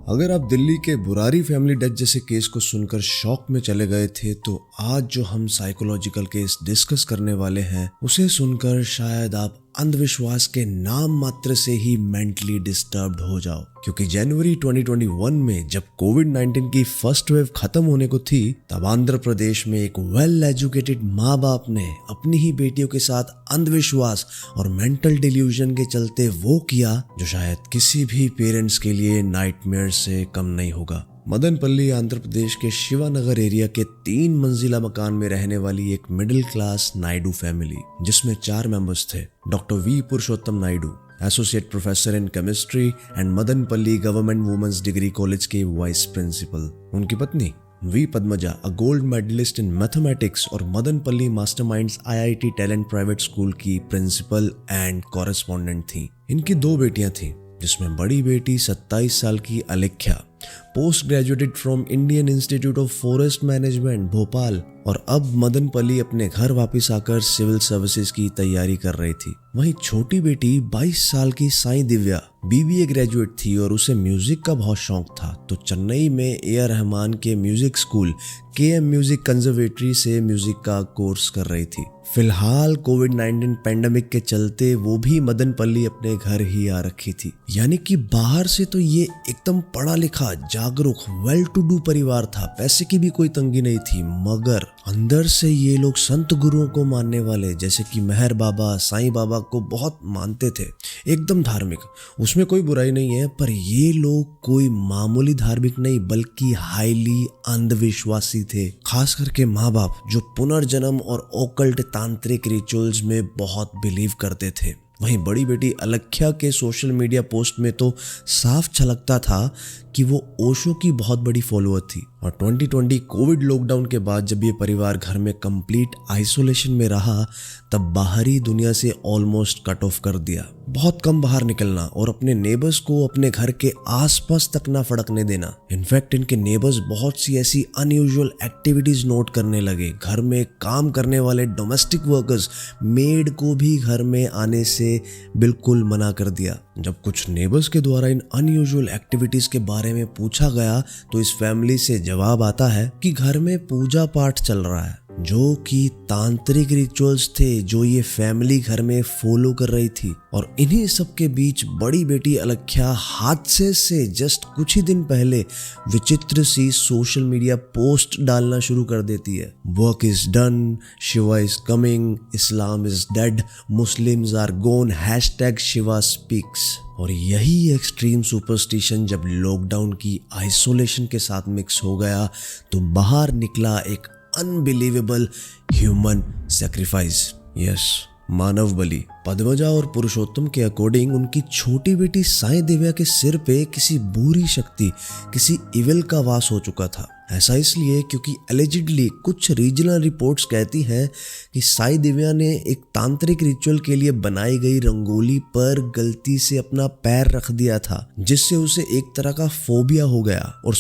अगर आप दिल्ली के बुरारी फैमिली डेथ जैसे केस को सुनकर शॉक में चले गए थे तो आज जो हम साइकोलॉजिकल केस डिस्कस करने वाले हैं उसे सुनकर शायद आप अंधविश्वास के नाम मात्र से ही मेंटली डिस्टर्ब्ड हो जाओ, क्योंकि जनवरी 2021 में जब कोविड-19 की फर्स्ट वेव खत्म होने को थी तब आंध्र प्रदेश में एक वेल एजुकेटेड माँ बाप ने अपनी ही बेटियों के साथ अंधविश्वास और मेंटल डिल्यूजन के चलते वो किया जो शायद किसी भी पेरेंट्स के लिए नाइटमेयर से कम नहीं होगा। मदनपल्ली आंध्र प्रदेश के शिवानगर एरिया के 3 मंजिला मकान में रहने वाली एक मिडिल क्लास नायडू फैमिली, जिसमें 4 मेंबर्स थे। Doctor V Purushottam Naidu, associate professor in chemistry and Madanapalle government women's degree college के वाइस प्रिंसिपल। उनकी पत्नी V Padmaja, a gold medalist in mathematics और Madanapalle Masterminds IIT Talent private school की प्रिंसिपल एंड कॉरेस्पॉन्डेंट थी। इनकी 2 बेटियां थीं, जिसमें बड़ी बेटी 27 साल की Alekhya post graduated from Indian Institute of Forest Management Bhopal और अब मदनपल्ली अपने घर वापस आकर सिविल सर्विसेज की तैयारी कर रही थी। वहीं छोटी बेटी 22 साल की साई दिव्या बीबीए ग्रेजुएट थी और उसे म्यूजिक का बहुत शौक था, तो चेन्नई में ए.आर. रहमान के music school KM. Music conservatory से म्यूजिक का कोर्स कर रही थी। फिलहाल कोविड-19 पेंडेमिक के चलते वो भी मदनपल्ली अपने घर ही आ रखी थी। यानी कि बाहर से तो ये एकदम पढ़ा लिखा, जागरूक, वेल टू डू परिवार था, पैसे की भी कोई तंगी नहीं थी, मगर अंदर से ये लोग संत गुरुओं को मानने वाले, जैसे कि मेहर बाबा, साईं बाबा को बहुत मानते थे, एकदम धार्मिक। उसमें कोई बुराई नहीं है, पर ये लोग कोई मामूली धार्मिक नहीं बल्कि हाईली अंधविश्वासी थे। खास करके माँ बाप जो पुनर्जन्म और ओकल्ट तांत्रिक रिचुअल्स में बहुत बिलीव करते थे। वहीं बड़ी बेटी अलेख्या के सोशल मीडिया पोस्ट में तो साफ झलकता था कि वो ओशो की बहुत बड़ी फॉलोअर थी। और 2020 कोविड लॉकडाउन के बाद जब ये परिवार घर में कंप्लीट आइसोलेशन में रहा तब बाहरी दुनिया से ऑलमोस्ट कट ऑफ कर दिया। बहुत कम बाहर निकलना और अपने नेबर्स को अपने घर के आसपास तक ना फड़कने देना। इनफैक्ट इनके नेबर्स बहुत सी ऐसी अनयूजुअल एक्टिविटीज नोट करने लगे। घर में काम करने वाले डोमेस्टिक वर्कर्स, मेड को भी घर में आने से बिल्कुल मना कर दिया। जब कुछ नेबर्स के द्वारा इन अनयूजुअल एक्टिविटीज के बारे में पूछा गया तो इस फैमिली से जवाब आता है कि घर में पूजा पाठ चल रहा है, जो कि तांत्रिक रिचुअल्स थे जो ये फैमिली घर में फॉलो कर रही थी। और इन्हीं सब के बीच बड़ी बेटी अलेख्या हादसे से जस्ट कुछ ही दिन पहले विचित्र सी सोशल मीडिया पोस्ट डालना शुरू कर देती है। Work is done, Shiva is coming, Islam is dead, Muslims are gone, #Shiva speaks. और यही एक्सट्रीम सुपरस्टिशन जब लॉकडाउन की आइसोलेशन के साथ मिक्स हो गया तो बाहर निकला एक अनबिलीवेबल ह्यूमन सैक्रिफाइस। यस, मानव बलि। पद्मजा और पुरुषोत्तम के अकॉर्डिंग उनकी छोटी बेटी साई दिव्या के सिर पे किसी बुरी शक्ति, किसी इविल का वास हो चुका था। ऐसा इसलिए क्योंकि एलिजिडली कुछ रीजनल रिपोर्ट्स कहती हैं कि साई दिव्या ने एक तांत्रिक रिचुअल के लिए बनाई गई रंगोली पर गलती से अपना पैर रख दिया था, जिससे उसे एक तरह का फोबिया हो गया और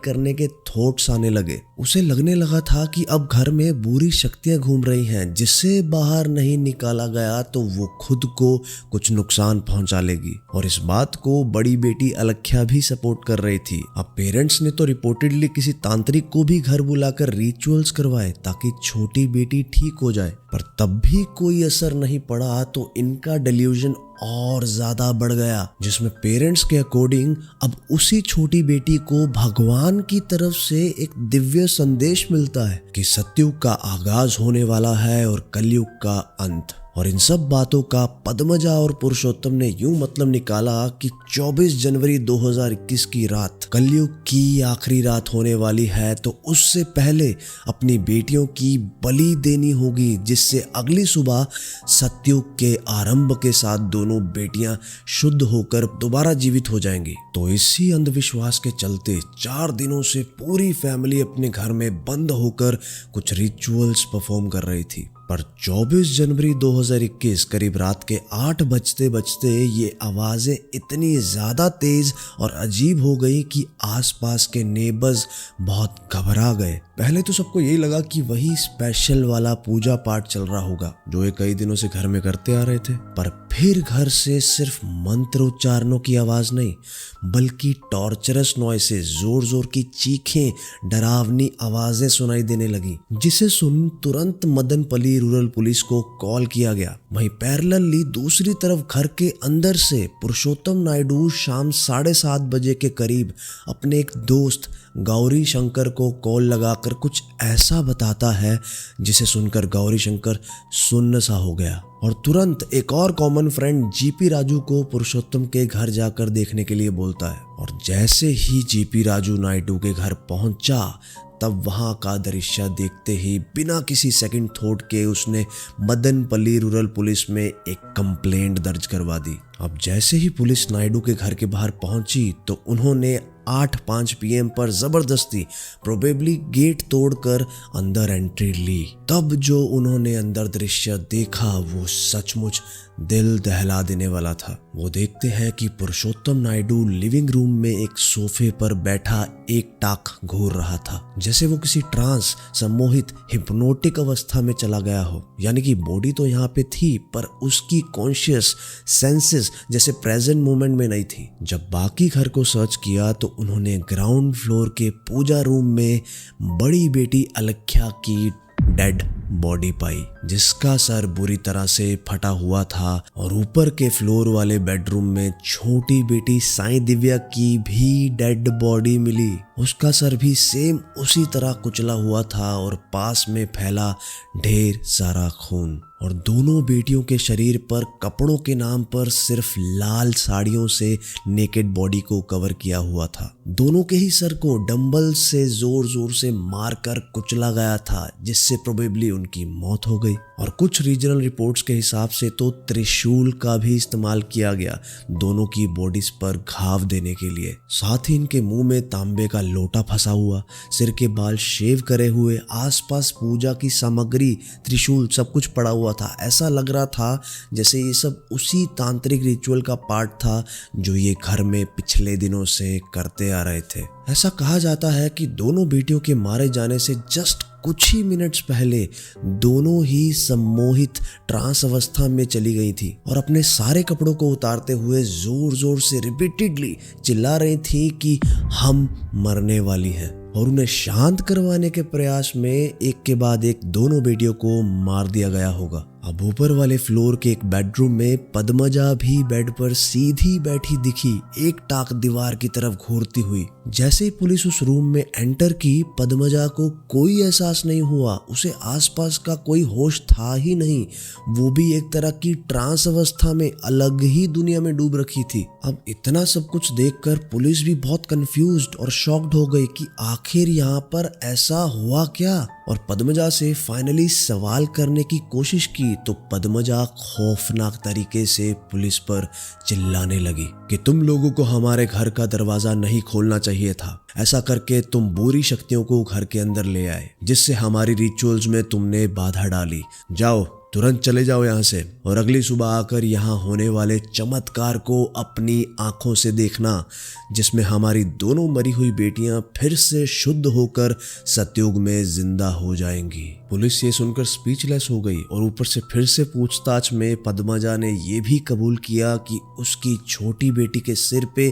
करने के थॉट्स आने लगे। उसे लगने लगा था कि अब घर में बुरी शक्तियां घूम रही हैं, जिससे बाहर नहीं निकाला गया तो वो खुद को कुछ नुकसान पहुंचा लेगी। और इस बात को बड़ी बेटी अलेख्या भी सपोर्ट कर रही थी। अब पेरेंट्स ने तो रिपोर्टेडली किसी तांत्रिक को भी घर बुलाकर रिचुअल्स करवाए ताकि छोटी बेटी ठीक हो जाए, पर तब भी कोई असर नहीं पड़ा तो इनका डिल्यूजन और ज्यादा बढ़ गया, जिसमें पेरेंट्स के अकॉर्डिंग अब उसी छोटी बेटी को भगवान की तरफ से एक दिव्य संदेश मिलता है कि सतयुग का आगाज होने वाला है और कलयुग का अंत। और इन सब बातों का पद्मजा और पुरुषोत्तम ने यूं मतलब निकाला कि 24 जनवरी 2021 की रात कलयुग की आखिरी रात होने वाली है, तो उससे पहले अपनी बेटियों की बलि देनी होगी, जिससे अगली सुबह सतयुग के आरंभ के साथ दोनों बेटियां शुद्ध होकर दोबारा जीवित हो जाएंगी। तो इसी अंधविश्वास के चलते 4 दिनों से पूरी फैमिली अपने घर में बंद होकर कुछ रिचुअल्स परफॉर्म कर रही थी। पर 24 जनवरी 2021 करीब रात के 8 बजते बजते ये आवाजें इतनी ज्यादा तेज और अजीब हो गई कि आसपास के नेबर्स बहुत घबरा गए। पहले तो सबको यही लगा कि वही स्पेशल वाला पूजा पाठ चल रहा होगा जो ये कई दिनों से घर में करते आ रहे थे, पर फिर घर से सिर्फ मंत्रोच्चारणों की आवाज नहीं बल्कि टॉर्चरस नॉइसेस, जोर जोर की चीखें, डरावनी आवाजें सुनाई देने लगी, जिसे सुन तुरंत मदनपल्ली रूरल पुलिस को कॉल किया गया। वहीं पैरेलली दूसरी तरफ घर के अंदर से पुरुषोत्तम नायडू शाम 7:30 बजे के करीब अपने एक दोस्त गौरी शंकर को कॉल लगाकर कुछ ऐसा बताता है जिसे सुनकर गौरी शंकर सुन्न सा हो गया और तुरंत एक और कॉमन फ्रेंड जीपी राजू को पुरुषोत्तम के घर जाकर देखने के लिए बोलता है। और जैसे ही जीपी राजू नायडू के घर पहुंचा तब वहां का दृश्य देखते ही बिना किसी सेकंड थॉट के उसने मदनपल्ली रूरल पुलिस में एक कंप्लेंट दर्ज करवा दी। अब जैसे ही पुलिस नायडू के घर के बाहर पहुंची तो उन्होंने 8:05 PM पर जबरदस्ती प्रोबेबली गेट तोड़कर अंदर एंट्री ली। तब जो उन्होंने अंदर दृश्य देखा वो सचमुच दिल दहला देने वाला था। वो देखते हैं कि पुरुषोत्तम नायडू लिविंग रूम में एक सोफे पर बैठा एक टाक घूर रहा था, जैसे वो किसी ट्रांस, सम्मोहित, हिप्नोटिक अवस्था में चला गया हो। यानी कि बॉडी तो यहाँ पे थी पर उसकी कॉन्शियस सेंसेस जैसे प्रेजेंट मोमेंट में नहीं थी। जब बाकी घर को सर्च किया तो उन्होंने ग्राउंड फ्लोर के पूजा रूम में बड़ी बेटी अलख्या की डेड बॉडी पाई, जिसका सर बुरी तरह से फटा हुआ था। और ऊपर के फ्लोर वाले बेडरूम में छोटी बेटी साई दिव्या की भी डेड बॉडी मिली। उसका सर भी सेम उसी तरह कुचला हुआ था और पास में फैला ढेर सारा खून। और दोनों बेटियों के शरीर पर कपड़ों के नाम पर सिर्फ लाल साड़ियों से नेकेड बॉडी को कवर किया हुआ था। दोनों के ही सर को डंबल से जोर जोर से मारकर कुचला गया था, जिससे प्रोबेबली उनकी मौत हो गई। और कुछ रीजनल रिपोर्ट्स के हिसाब से तो त्रिशूल का भी इस्तेमाल किया गया दोनों की बॉडीज पर घाव देने के लिए। साथ ही इनके मुंह में तांबे का लोटा फंसा हुआ, सिर के बाल शेव करे हुए, आसपास पूजा की सामग्री, त्रिशूल सब कुछ पड़ा हुआ था। ऐसा लग रहा था जैसे ये सब उसी तांत्रिक रिचुअल का पार्ट था जो ये घर में पिछले दिनों से करते आ रहे थे। ऐसा कहा जाता है कि दोनों बेटियों के मारे जाने से जस्ट कुछ ही मिनट्स पहले दोनों ही सम्मोहित ट्रांस अवस्था में चली गई थी और अपने सारे कपड़ों को उतारते हुए जोर जोर से रिपीटेडली चिल्ला रही थी कि हम मरने वाली हैं। और उन्हें शांत करवाने के प्रयास में एक के बाद एक दोनों बेटियों को मार दिया गया होगा। अब ऊपर वाले फ्लोर के एक बेडरूम में पद्मजा भी बेड पर सीधी बैठी दिखी, एक टाक दीवार की तरफ घूरती हुई। जैसे ही पुलिस उस रूम में एंटर की, पद्मजा को कोई एहसास नहीं हुआ, उसे आसपास का कोई होश था ही नहीं। वो भी एक तरह की ट्रांस अवस्था में अलग ही दुनिया में डूब रखी थी। अब इतना सब कुछ देखकर पुलिस भी बहुत कंफ्यूज्ड और शॉक्ड हो गई कि आखिर यहाँ पर ऐसा हुआ क्या। और पद्मजा से फाइनली सवाल करने की कोशिश की तो पद्मजा खौफनाक तरीके से पुलिस पर चिल्लाने लगी कि तुम लोगों को हमारे घर का दरवाजा नहीं खोलना चाहिए था। ऐसा करके तुम बुरी शक्तियों को घर के अंदर ले आए, जिससे हमारी रिचुअल्स में तुमने बाधा डाली। जाओ, तुरंत चले जाओ यहाँ से और अगली सुबह आकर यहाँ होने वाले चमत्कार को अपनी आंखों से देखना, जिसमें हमारी दोनों मरी हुई बेटियां फिर से शुद्ध होकर सतयुग में जिंदा हो जाएंगी। पुलिस ये सुनकर स्पीचलेस हो गई और ऊपर से फिर से पूछताछ में पद्मजा ने ये भी कबूल किया कि उसकी छोटी बेटी के सिर पे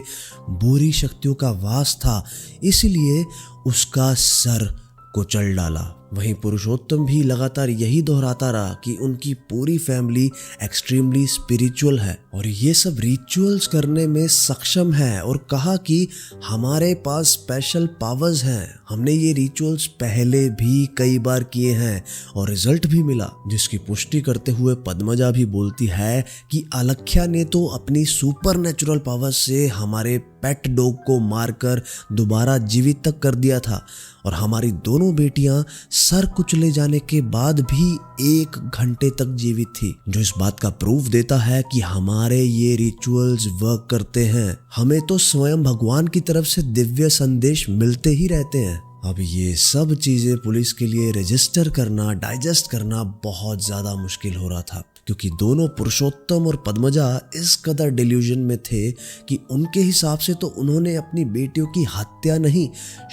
बुरी शक्तियों का वास था, इसलिए उसका सर कुचल डाला। वहीं पुरुषोत्तम भी लगातार यही दोहराता रहा कि उनकी पूरी फैमिली एक्सट्रीमली स्पिरिचुअल है और ये सब रिचुअल्स करने में सक्षम है, और कहा कि हमारे पास स्पेशल पावर्स हैं। हमने ये रिचुअल्स पहले भी कई बार किए हैं और रिजल्ट भी मिला, जिसकी पुष्टि करते हुए पद्मजा भी बोलती है कि अलख्या ने तो अपनी सुपर नेचुरल पावर्स से हमारे पेट डॉग को मारकर दोबारा जीवित तक कर दिया था और हमारी दोनों बेटियां सर कुचले जाने के बाद भी 1 घंटे तक जीवित थी, जो इस बात का प्रूफ देता है कि हमारे ये रिचुअल्स वर्क करते हैं। हमें तो स्वयं भगवान की तरफ से दिव्य संदेश मिलते ही रहते हैं। अब ये सब चीजें पुलिस के लिए रजिस्टर करना, डाइजेस्ट करना बहुत ज्यादा मुश्किल हो रहा था, क्योंकि दोनों पुरुषोत्तम और पद्मजा इस कदर डिल्यूजन में थे कि उनके हिसाब से तो उन्होंने अपनी बेटियों की हत्या नहीं,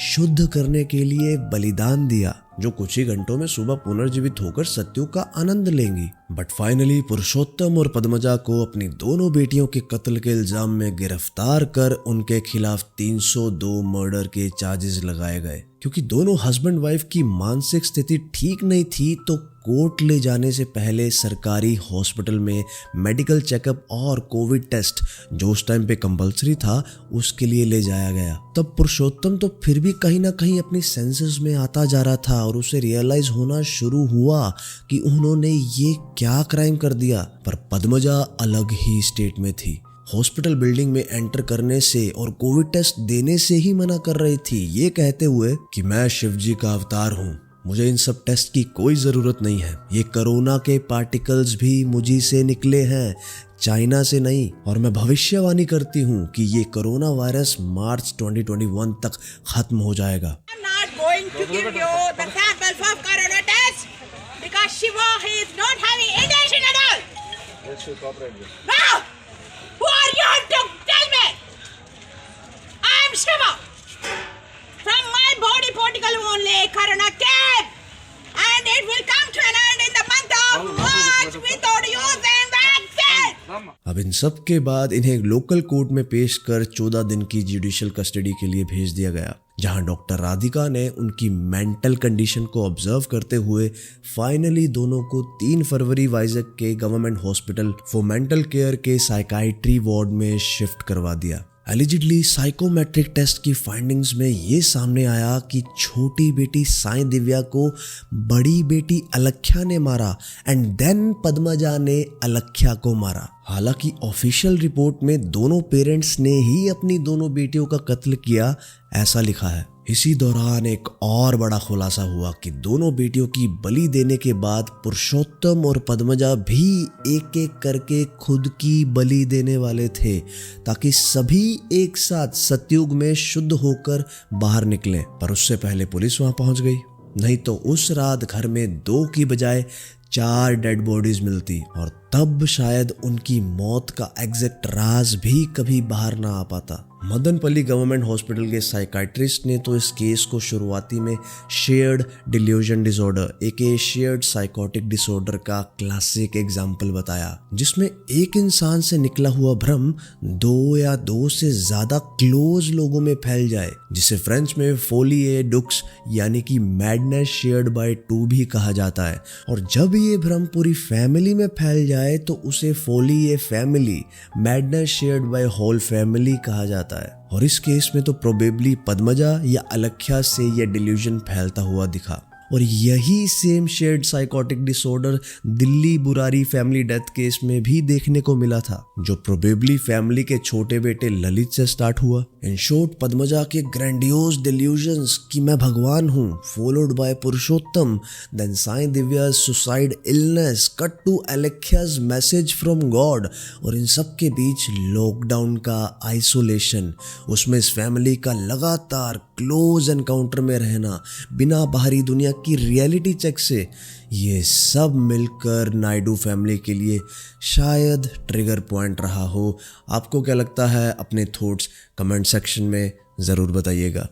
शुद्ध करने के लिए बलिदान दिया। जो कुछ ही घंटों में सुबह पुनर्जीवित होकर सत्युग का आनंद लेंगी। बट फाइनली पुरुषोत्तम और पद्मजा को अपनी दोनों बेटियों के कत्ल के इल्जाम में गिरफ्तार कर उनके खिलाफ 302 मर्डर के चार्जेस लगाए गए। क्योंकि दोनों हस्बैंड वाइफ की मानसिक स्थिति ठीक नहीं थी तो कोर्ट ले जाने से पहले सरकारी हॉस्पिटल में मेडिकल चेकअप और कोविड टेस्ट, जो उस टाइम पे कंपलसरी था, उसके लिए ले जाया गया। तब पुरुषोत्तम तो फिर भी कहीं ना कहीं अपनी सेंसेस में आता जा रहा था और उसे रियलाइज होना शुरू हुआ कि उन्होंने ये क्या क्राइम कर दिया। पर पद्मजा अलग ही स्टेट में थी। हॉस्पिटल बिल्डिंग में एंटर करने से और कोविड टेस्ट देने से ही मना कर रही थी, ये कहते हुए कि मैं शिवजी का अवतार हूँ, मुझे इन सब टेस्ट की कोई ज़रूरत नहीं है। ये कोरोना के पार्टिकल्स भी मुझी से निकले हैं, चाइना से नहीं। और मैं भविष्यवाणी करती हूँ कि ये कोरोना वायरस मार्च 2021 तक खत्म हो जाएगा। Who are you to tell me? I am Shiva. From my body particle only Corona came, and it will come to an end in the month of March without using vaccine. अब इन सब के बाद इन्हें local court में पेश कर 14 दिन की जुडिशियल कस्टडी के लिए भेज दिया गया, जहां डॉक्टर राधिका ने उनकी मेंटल कंडीशन को ऑब्जर्व करते हुए फाइनली दोनों को 3 फरवरी वाइजक के government hospital for mental care के साइकाइट्री वार्ड में शिफ्ट करवा दिया। एलिजिडली साइकोमेट्रिक टेस्ट की फाइंडिंग्स में ये सामने आया कि छोटी बेटी साई दिव्या को बड़ी बेटी अलख्या ने मारा एंड देन पद्मजा ने अलख्या को मारा। हालांकि ऑफिशियल रिपोर्ट में दोनों पेरेंट्स ने ही अपनी दोनों बेटियों का कत्ल किया, ऐसा लिखा है। इसी दौरान एक और बड़ा खुलासा हुआ कि दोनों बेटियों की बलि देने के बाद पुरुषोत्तम और पद्मजा भी एक एक करके खुद की बलि देने वाले थे, ताकि सभी एक साथ सतयुग में शुद्ध होकर बाहर निकलें। पर उससे पहले पुलिस वहां पहुंच गई, नहीं तो उस रात घर में 2 की बजाय 4 डेड बॉडीज मिलती और तब शायद उनकी मौत का एग्जैक्ट राज भी कभी बाहर ना आ पाता। मदनपल्ली गवर्नमेंट हॉस्पिटल के साइकाइट्रिस्ट ने तो इस केस को शुरुआती में शेयर्ड डिल्यूजन डिसऑर्डर एक शेयर्ड साइकोटिक डिसऑर्डर का क्लासिक एग्जाम्पल बताया, जिसमें एक इंसान से निकला हुआ भ्रम 2 या 2 से ज्यादा क्लोज लोगों में फैल जाए, जिसे फ्रेंच में फोली ए डुक्स यानी कि मैडनेस शेयर्ड बाय 2 भी कहा जाता है। और जब ये भ्रम पूरी फैमिली में फैल जाए तो उसे folie a famille madness shared by whole family कहा जाता है। और इस केस में तो प्रोबेबली पद्मजा या अलख्या से यह डिल्यूजन फैलता हुआ दिखा। और यही same shared psychotic disorder Delhi Burari family death case में भी देखने को मिला था, जो प्रोबेबली फैमिली के छोटे बेटे ललित से स्टार्ट हुआ। इन शॉर्ट, पद्मजा के ग्रैंडियोज डिल्यूजन्स कि मैं भगवान हूँ, followed by Purushottam, then Sai Divya suicide illness, cut to Alekhya's message from God, और इन सब के बीच लॉकडाउन का आइसोलेशन, उसमें इस फैमिली का लगातार क्लोज एनकाउंटर में रहना बिना बाहरी दुनिया की रियलिटी चेक से, ये सब मिलकर नायडू फैमिली के लिए शायद ट्रिगर पॉइंट रहा हो। आपको क्या लगता है? अपने थॉट्स कमेंट सेक्शन में ज़रूर बताइएगा।